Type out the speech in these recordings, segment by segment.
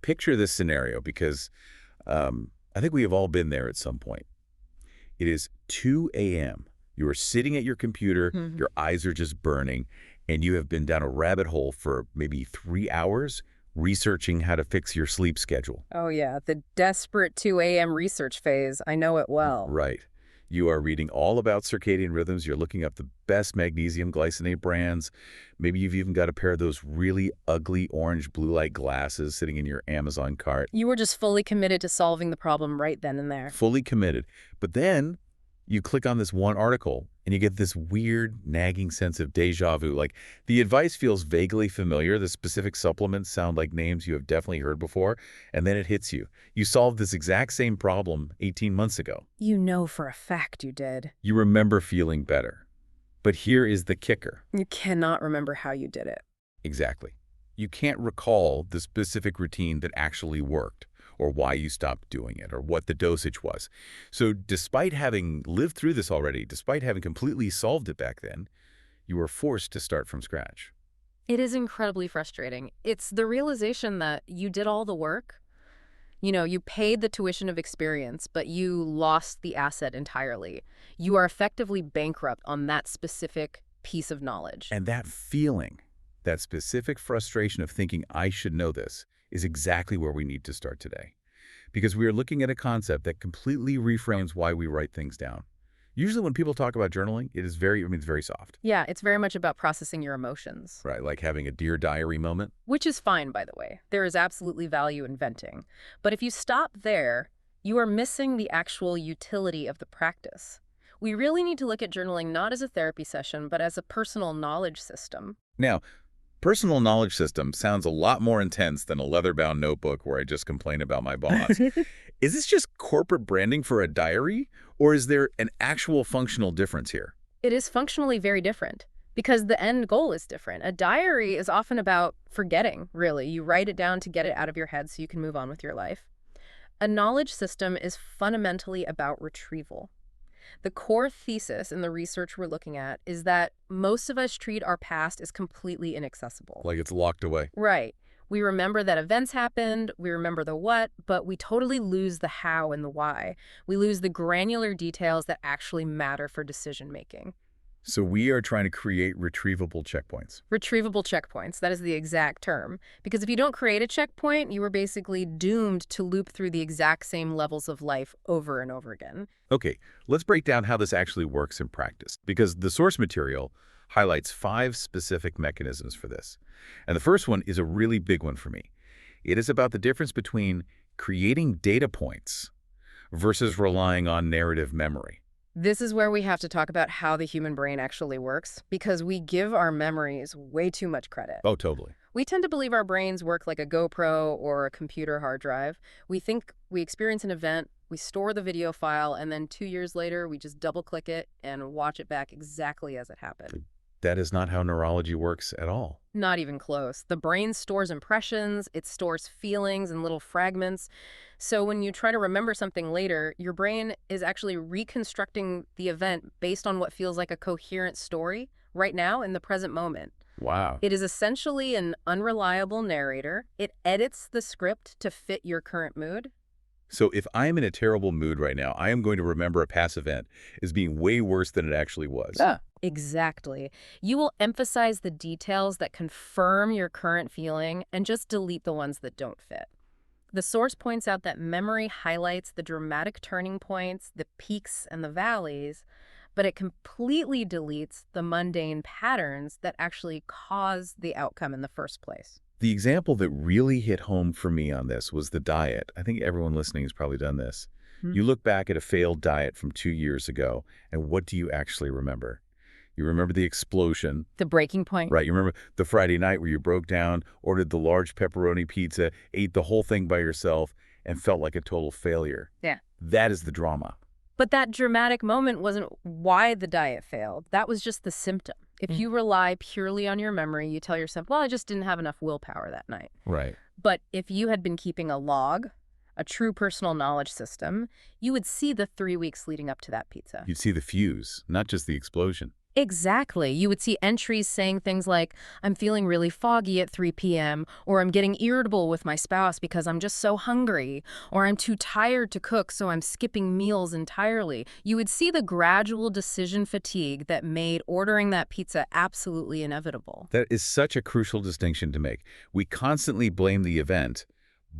picture this scenario because I think we have all been there at some point. It is 2 a.m. You are sitting at your computer, your eyes are just burning, and you have been down a rabbit hole for maybe 3 hours researching how to fix your sleep schedule. Oh yeah, the desperate 2 a.m. research phase. I know it well. Right. You are reading all about circadian rhythms. You're looking up the best magnesium glycinate brands. Maybe you've even got a pair of those really ugly orange blue light glasses sitting in your Amazon cart. You were just fully committed to solving the problem right then and there. Fully committed. But then you click on this one article and you get this weird, nagging sense of deja vu. Like the advice feels vaguely familiar. The specific supplements sound like names you have definitely heard before. And then it hits you. You solved this exact same problem 18 months ago. You know for a fact you did. You remember feeling better. But here is the kicker. You cannot remember how you did it. Exactly. You can't recall the specific routine that actually worked, or why you stopped doing it, or what the dosage was. So despite having lived through this already, despite having completely solved it back then, you were forced to start from scratch. It is incredibly frustrating. It's the realization that you did all the work. You know, you paid the tuition of experience, but you lost the asset entirely. You are effectively bankrupt on that specific piece of knowledge. And that feeling, that specific frustration of thinking I should know this, is exactly where we need to start today. Because we are looking at a concept that completely reframes why we write things down. Usually when people talk about journaling, it's very soft. Yeah, it's very much about processing your emotions. Right, like having a Dear Diary moment. Which is fine, by the way. There is absolutely value in venting. But if you stop there, you are missing the actual utility of the practice. We really need to look at journaling not as a therapy session, but as a personal knowledge system. Now, personal knowledge system sounds a lot more intense than a leather-bound notebook where I just complain about my boss. Is this just corporate branding for a diary, or is there an actual functional difference here? It is functionally very different because the end goal is different. A diary is often about forgetting, really. You write it down to get it out of your head so you can move on with your life. A knowledge system is fundamentally about retrieval. The core thesis in the research we're looking at is that most of us treat our past as completely inaccessible. Like it's locked away. Right. We remember that events happened, we remember the what, but we totally lose the how and the why. We lose the granular details that actually matter for decision making. So we are trying to create retrievable checkpoints. Retrievable checkpoints, that is the exact term. Because if you don't create a checkpoint, you are basically doomed to loop through the exact same levels of life over and over again. Okay, let's break down how this actually works in practice, because the source material highlights 5 specific mechanisms for this. And the first one is a really big one for me. It is about the difference between creating data points versus relying on narrative memory. This is where we have to talk about how the human brain actually works, because we give our memories way too much credit. Oh, totally. We tend to believe our brains work like a GoPro or a computer hard drive. We think we experience an event, we store the video file, and then 2 years later, we just double-click it and watch it back exactly as it happened. That is not how neurology works at all. Not even close. The brain stores impressions, it stores feelings in little fragments. So when you try to remember something later, your brain is actually reconstructing the event based on what feels like a coherent story right now in the present moment. Wow. It is essentially an unreliable narrator. It edits the script to fit your current mood. So if I am in a terrible mood right now, I am going to remember a past event as being way worse than it actually was. Yeah. Exactly. You will emphasize the details that confirm your current feeling and just delete the ones that don't fit. The source points out that memory highlights the dramatic turning points, the peaks and the valleys, but it completely deletes the mundane patterns that actually cause the outcome in the first place. The example that really hit home for me on this was the diet. I think everyone listening has probably done this. You look back at a failed diet from 2 years ago, and what do you actually remember? You remember the explosion. The breaking point. Right. You remember the Friday night where you broke down, ordered the large pepperoni pizza, ate the whole thing by yourself, and felt like a total failure. Yeah. That is the drama. But that dramatic moment wasn't why the diet failed. That was just the symptom. If you rely purely on your memory, you tell yourself, well, I just didn't have enough willpower that night. Right. But if you had been keeping a log, a true personal knowledge system, you would see the 3 weeks leading up to that pizza. You'd see the fuse, not just the explosion. Exactly. You would see entries saying things like, I'm feeling really foggy at 3 p.m., or I'm getting irritable with my spouse because I'm just so hungry, or I'm too tired to cook, so I'm skipping meals entirely. You would see the gradual decision fatigue that made ordering that pizza absolutely inevitable. That is such a crucial distinction to make. We constantly blame the event,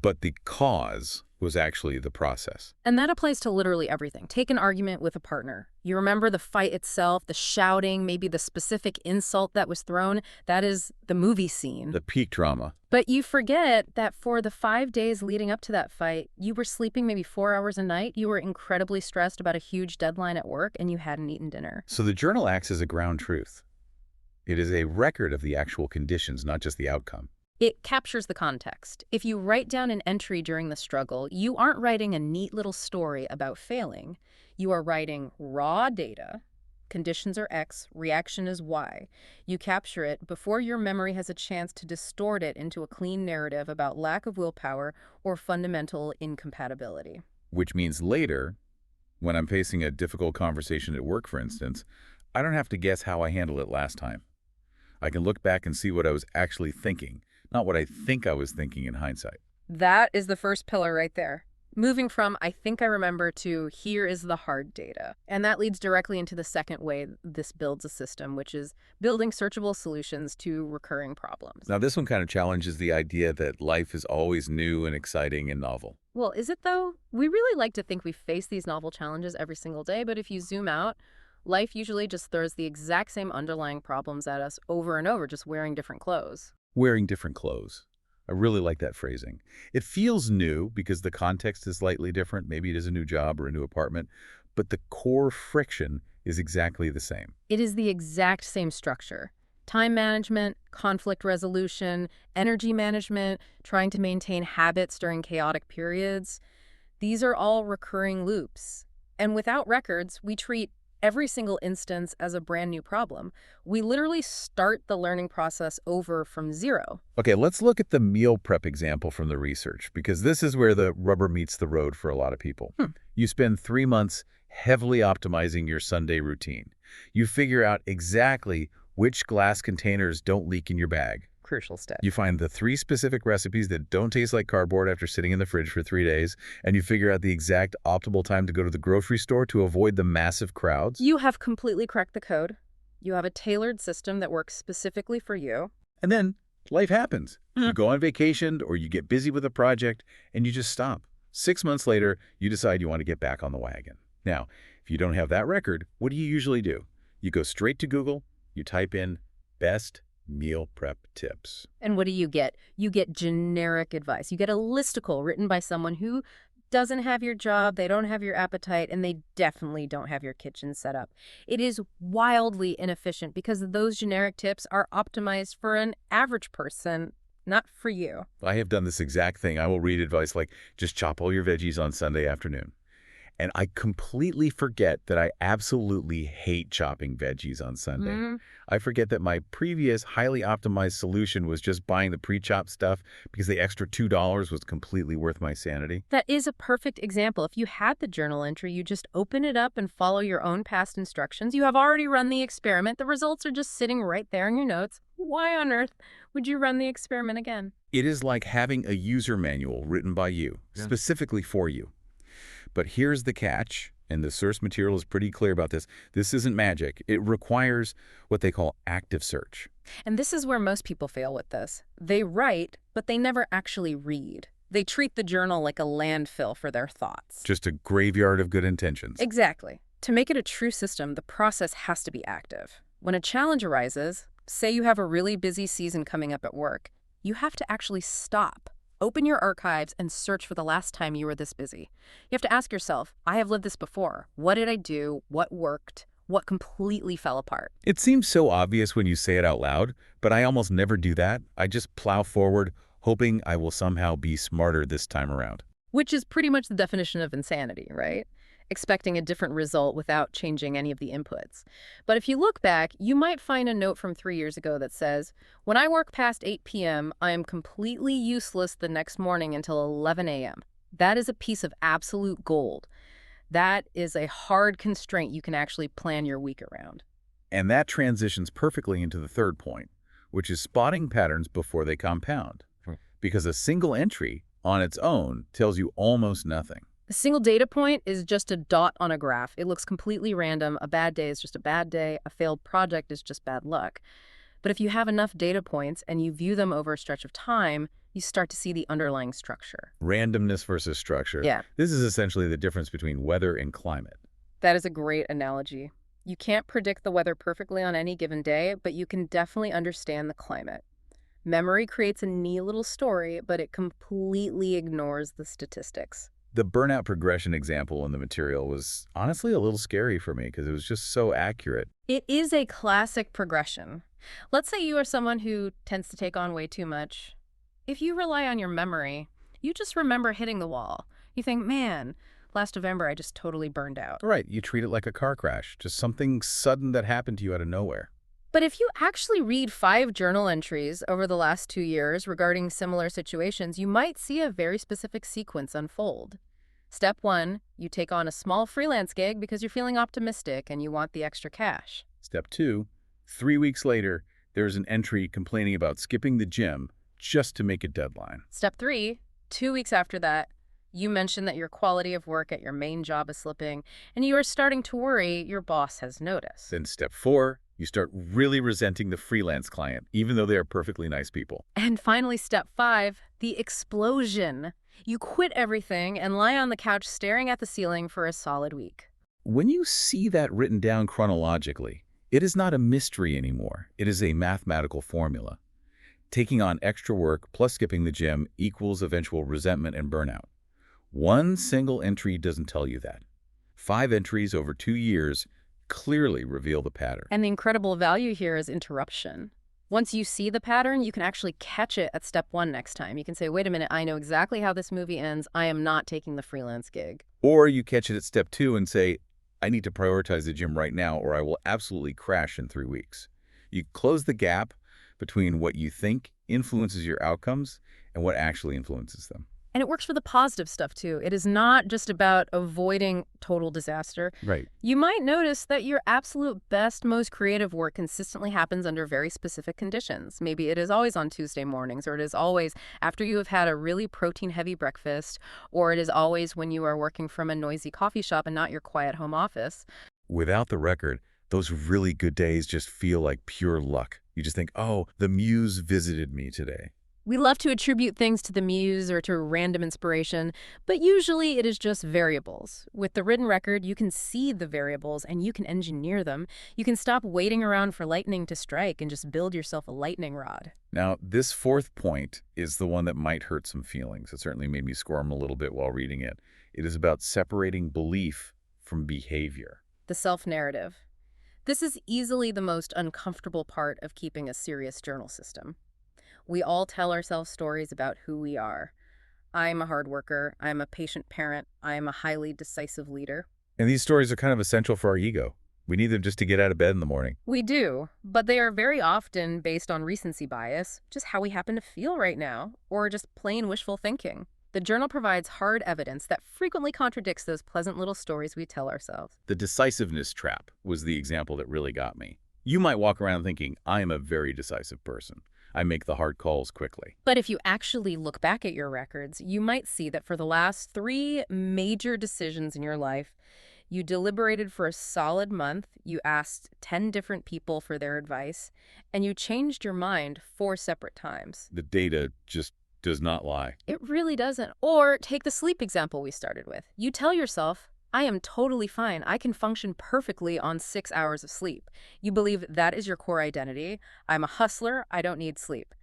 but the cause was actually the process. And that applies to literally everything. Take an argument with a partner. You remember the fight itself, the shouting, maybe the specific insult that was thrown. That is the movie scene. The peak drama. But you forget that for the 5 days leading up to that fight, you were sleeping maybe 4 hours a night, you were incredibly stressed about a huge deadline at work, and you hadn't eaten dinner. So the journal acts as a ground truth. It is a record of the actual conditions, not just the outcome. It captures the context. If you write down an entry during the struggle, you aren't writing a neat little story about failing. You are writing raw data. Conditions are X, reaction is Y. You capture it before your memory has a chance to distort it into a clean narrative about lack of willpower or fundamental incompatibility. Which means later, when I'm facing a difficult conversation at work, for instance, I don't have to guess how I handled it last time. I can look back and see what I was actually thinking, not what I think I was thinking in hindsight. That is the first pillar right there. Moving from I think I remember to here is the hard data. And that leads directly into the second way this builds a system, which is building searchable solutions to recurring problems. Now, this one kind of challenges the idea that life is always new and exciting and novel. Well, is it though? We really like to think we face these novel challenges every single day, but if you zoom out, life usually just throws the exact same underlying problems at us over and over, just wearing different clothes. Wearing different clothes. I really like that phrasing. It feels new because the context is slightly different. Maybe it is a new job or a new apartment, but the core friction is exactly the same. It is the exact same structure. Time management, conflict resolution, energy management, trying to maintain habits during chaotic periods. These are all recurring loops. And without records, we treat every single instance as a brand new problem. We literally start the learning process over from zero. Okay, let's look at the meal prep example from the research, because this is where the rubber meets the road for a lot of people. You spend 3 months heavily optimizing your Sunday routine. You figure out exactly which glass containers don't leak in your bag. Crucial step. You find the 3 specific recipes that don't taste like cardboard after sitting in the fridge for 3 days, and you figure out the exact optimal time to go to the grocery store to avoid the massive crowds. You have completely cracked the code. You have a tailored system that works specifically for you. And then life happens. You go on vacation or you get busy with a project and you just stop. 6 months later, you decide you want to get back on the wagon. Now, if you don't have that record, what do you usually do? You go straight to Google, you type in best meal prep tips. And what do? You get generic advice. You get a listicle written by someone who doesn't have your job, they don't have your appetite, and they definitely don't have your kitchen set up. It is wildly inefficient because those generic tips are optimized for an average person, not for you. I have done this exact thing. I will read advice like, just chop all your veggies on Sunday afternoon. And I completely forget that I absolutely hate chopping veggies on Sunday. I forget that my previous highly optimized solution was just buying the pre-chopped stuff because the extra $2 was completely worth my sanity. That is a perfect example. If you had the journal entry, you just open it up and follow your own past instructions. You have already run the experiment. The results are just sitting right there in your notes. Why on earth would you run the experiment again? It is like having a user manual written by you, specifically for you. But here's the catch, and the source material is pretty clear about this. This isn't magic. It requires what they call active search. And this is where most people fail with this. They write, but they never actually read. They treat the journal like a landfill for their thoughts. Just a graveyard of good intentions. Exactly. To make it a true system, the process has to be active. When a challenge arises, say you have a really busy season coming up at work, you have to actually stop. Open your archives and search for the last time you were this busy. You have to ask yourself, I have lived this before. What did I do? What worked? What completely fell apart? It seems so obvious when you say it out loud, but I almost never do that. I just plow forward, hoping I will somehow be smarter this time around. Which is pretty much the definition of insanity, right? Expecting a different result without changing any of the inputs. But if you look back, you might find a note from 3 years ago that says, when I work past 8 p.m., I am completely useless the next morning until 11 a.m. That is a piece of absolute gold. That is a hard constraint you can actually plan your week around. And that transitions perfectly into the third point, which is spotting patterns before they compound. Because a single entry on its own tells you almost nothing. A single data point is just a dot on a graph. It looks completely random. A bad day is just a bad day. A failed project is just bad luck. But if you have enough data points and you view them over a stretch of time, you start to see the underlying structure. Randomness versus structure. Yeah, This is essentially the difference between weather and climate. that is a great analogy. You can't predict the weather perfectly on any given day, but you can definitely understand the climate. Memory creates a neat little story, but it completely ignores the statistics. The burnout progression example in the material was honestly a little scary for me because it was just so accurate. It is a classic progression. Let's say you are someone who tends to take on way too much. If you rely on your memory, you just remember hitting the wall. You think, man, last November I just totally burned out. Right, you treat it like a car crash, just something sudden that happened to you out of nowhere. But if you actually read 5 journal entries over the last 2 years regarding similar situations, you might see a very specific sequence unfold. Step 1, you take on a small freelance gig because you're feeling optimistic and you want the extra cash. Step 2, 3 weeks later, there's an entry complaining about skipping the gym just to make a deadline. Step 3, 2 weeks after that, you mention that your quality of work at your main job is slipping, and you are starting to worry your boss has noticed. Then step 4, you start really resenting the freelance client, even though they are perfectly nice people. And finally, step 5, the explosion. You quit everything and lie on the couch staring at the ceiling for a solid week. When you see that written down chronologically, it is not a mystery anymore. It is a mathematical formula. Taking on extra work plus skipping the gym equals eventual resentment and burnout. One single entry doesn't tell you that. 5 entries over 2 years clearly reveal the pattern. And the incredible value here is interruption. Once you see the pattern, you can actually catch it at step 1 next time. You can say, wait a minute, I know exactly how this movie ends. I am not taking the freelance gig. Or you catch it at step 2 and say, I need to prioritize the gym right now or I will absolutely crash in 3 weeks. You close the gap between what you think influences your outcomes and what actually influences them. And it works for the positive stuff, too. It is not just about avoiding total disaster. Right. You might notice that your absolute best, most creative work consistently happens under very specific conditions. Maybe it is always on Tuesday mornings, or it is always after you have had a really protein-heavy breakfast, or it is always when you are working from a noisy coffee shop and not your quiet home office. Without the record, those really good days just feel like pure luck. You just think, oh, the muse visited me today. We love to attribute things to the muse or to random inspiration, but usually it is just variables. With the written record, you can see the variables and you can engineer them. You can stop waiting around for lightning to strike and just build yourself a lightning rod. Now, this fourth point is the one that might hurt some feelings. It certainly made me squirm a little bit while reading it. It is about separating belief from behavior. The self-narrative. This is easily the most uncomfortable part of keeping a serious journal system. We all tell ourselves stories about who we are. I'm a hard worker. I'm a patient parent. I'm a highly decisive leader. And these stories are kind of essential for our ego. We need them just to get out of bed in the morning. We do, but they are very often based on recency bias, just how we happen to feel right now, or just plain wishful thinking. The journal provides hard evidence that frequently contradicts those pleasant little stories we tell ourselves. The decisiveness trap was the example that really got me. You might walk around thinking, I am a very decisive person. I make the hard calls quickly. But if you actually look back at your records, you might see that for the last 3 major decisions in your life, you deliberated for a solid month, you asked 10 different people for their advice, and you changed your mind 4 separate times. The data just does not lie. It really doesn't. Or take the sleep example we started with. You tell yourself, I am totally fine. I can function perfectly on 6 hours of sleep. You believe that is your core identity. I'm a hustler. I don't need sleep.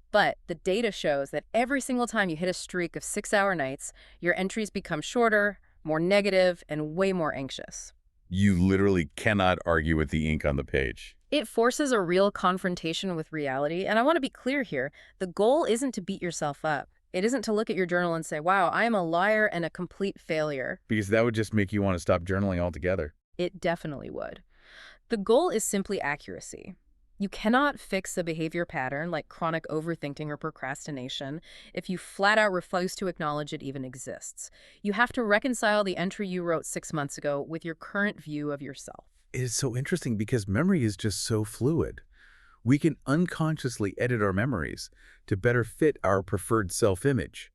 But the data shows that every single time you hit a streak of 6-hour nights, your entries become shorter, more negative, and way more anxious. You literally cannot argue with the ink on the page. It forces a real confrontation with reality. And I want to be clear here. The goal isn't to beat yourself up. It isn't to look at your journal and say, wow, I am a liar and a complete failure. Because that would just make you want to stop journaling altogether. It definitely would. The goal is simply accuracy. You cannot fix a behavior pattern like chronic overthinking or procrastination if you flat out refuse to acknowledge it even exists. You have to reconcile the entry you wrote 6 months ago with your current view of yourself. It is so interesting because memory is just so fluid. We can unconsciously edit our memories to better fit our preferred self-image.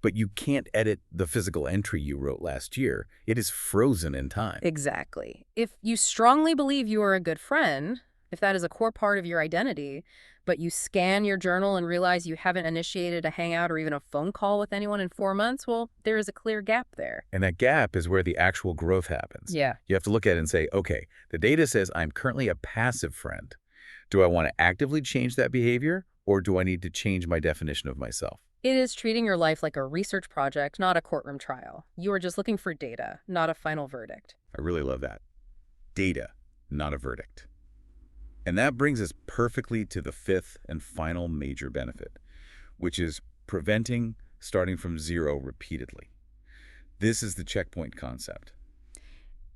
But you can't edit the physical entry you wrote last year. It is frozen in time. Exactly. If you strongly believe you are a good friend, if that is a core part of your identity, but you scan your journal and realize you haven't initiated a hangout or even a phone call with anyone in 4 months, well, there is a clear gap there. And that gap is where the actual growth happens. Yeah. You have to look at it and say, okay, the data says I'm currently a passive friend. Do I want to actively change that behavior, or do I need to change my definition of myself? It is treating your life like a research project, not a courtroom trial. You are just looking for data, not a final verdict. I really love that. Data, not a verdict. And that brings us perfectly to the fifth and final major benefit, which is preventing starting from zero repeatedly. This is the checkpoint concept.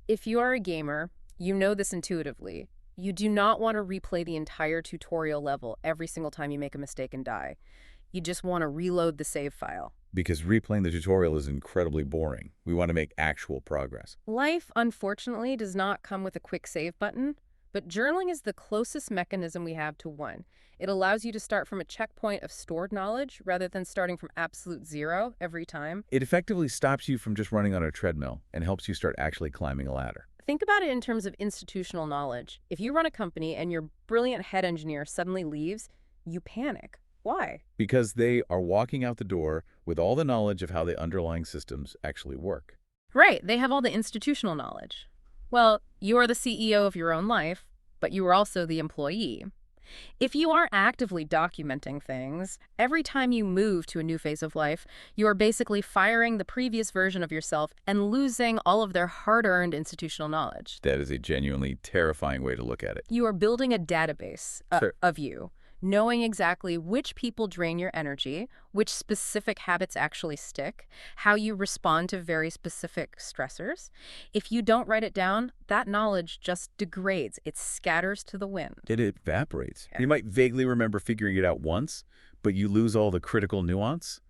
If you are a gamer, you know this intuitively. You do not want to replay the entire tutorial level every single time you make a mistake and die. You just want to reload the save file. Because replaying the tutorial is incredibly boring. We want to make actual progress. Life, unfortunately, does not come with a quick save button, but journaling is the closest mechanism we have to one. It allows you to start from a checkpoint of stored knowledge rather than starting from absolute zero every time. It effectively stops you from just running on a treadmill and helps you start actually climbing a ladder. Think about it in terms of institutional knowledge. If you run a company and your brilliant head engineer suddenly leaves, you panic. Why? Because they are walking out the door with all the knowledge of how the underlying systems actually work. Right, they have all the institutional knowledge. Well, you are the CEO of your own life, but you are also the employee. If you are actively documenting things, every time you move to a new phase of life, you are basically firing the previous version of yourself and losing all of their hard-earned institutional knowledge. That is a genuinely terrifying way to look at it. You are building a database Sure. of you, knowing exactly which people drain your energy, which specific habits actually stick, how you respond to very specific stressors. If you don't write it down, that knowledge just degrades. It scatters to the wind. It evaporates. Yeah. You might vaguely remember figuring it out once, but you lose all the critical nuance.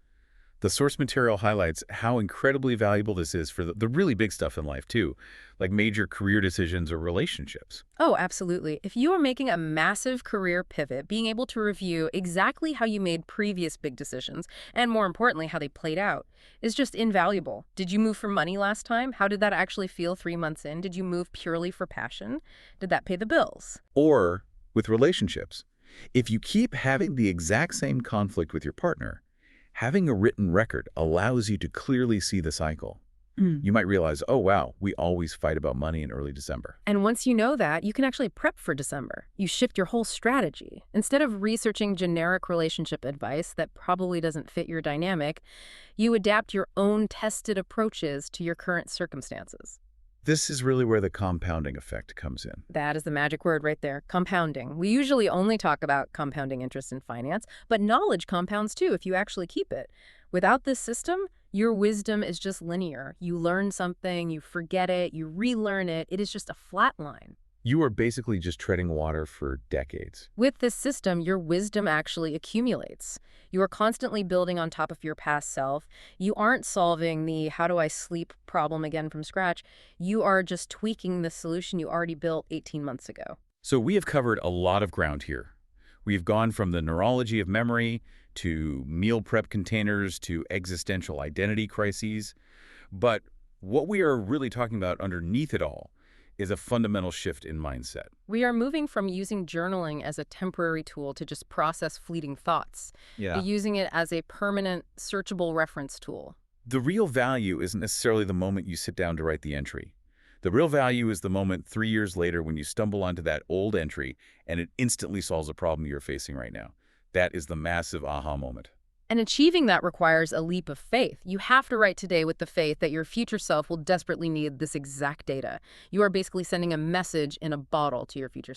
The source material highlights how incredibly valuable this is for the really big stuff in life, too, like major career decisions or relationships. Oh, absolutely. If you are making a massive career pivot, being able to review exactly how you made previous big decisions, and more importantly, how they played out, is just invaluable. Did you move for money last time? How did that actually feel 3 months in? Did you move purely for passion? Did that pay the bills? Or with relationships. If you keep having the exact same conflict with your partner, having a written record allows you to clearly see the cycle. You might realize, oh, wow, we always fight about money in early December. And once you know that, you can actually prep for December. You shift your whole strategy. Instead of researching generic relationship advice that probably doesn't fit your dynamic, you adapt your own tested approaches to your current circumstances. This is really where the compounding effect comes in. That is the magic word right there, compounding. We usually only talk about compounding interest in finance, but knowledge compounds too if you actually keep it. Without this system, your wisdom is just linear. You learn something, you forget it, you relearn it. It is just a flat line. You are basically just treading water for decades. With this system, your wisdom actually accumulates. You are constantly building on top of your past self. You aren't solving the how do I sleep problem again from scratch. You are just tweaking the solution you already built 18 months ago. So we have covered a lot of ground here. We've gone from the neurology of memory to meal prep containers to existential identity crises. But what we are really talking about underneath it all is a fundamental shift in mindset. We are moving from using journaling as a temporary tool to just process fleeting thoughts, to using it as a permanent, searchable reference tool. The real value isn't necessarily the moment you sit down to write the entry. The real value is the moment 3 years later when you stumble onto that old entry and it instantly solves a problem you're facing right now. That is the massive aha moment. And achieving that requires a leap of faith. You have to write today with the faith that your future self will desperately need this exact data. You are basically sending a message in a bottle to your future self.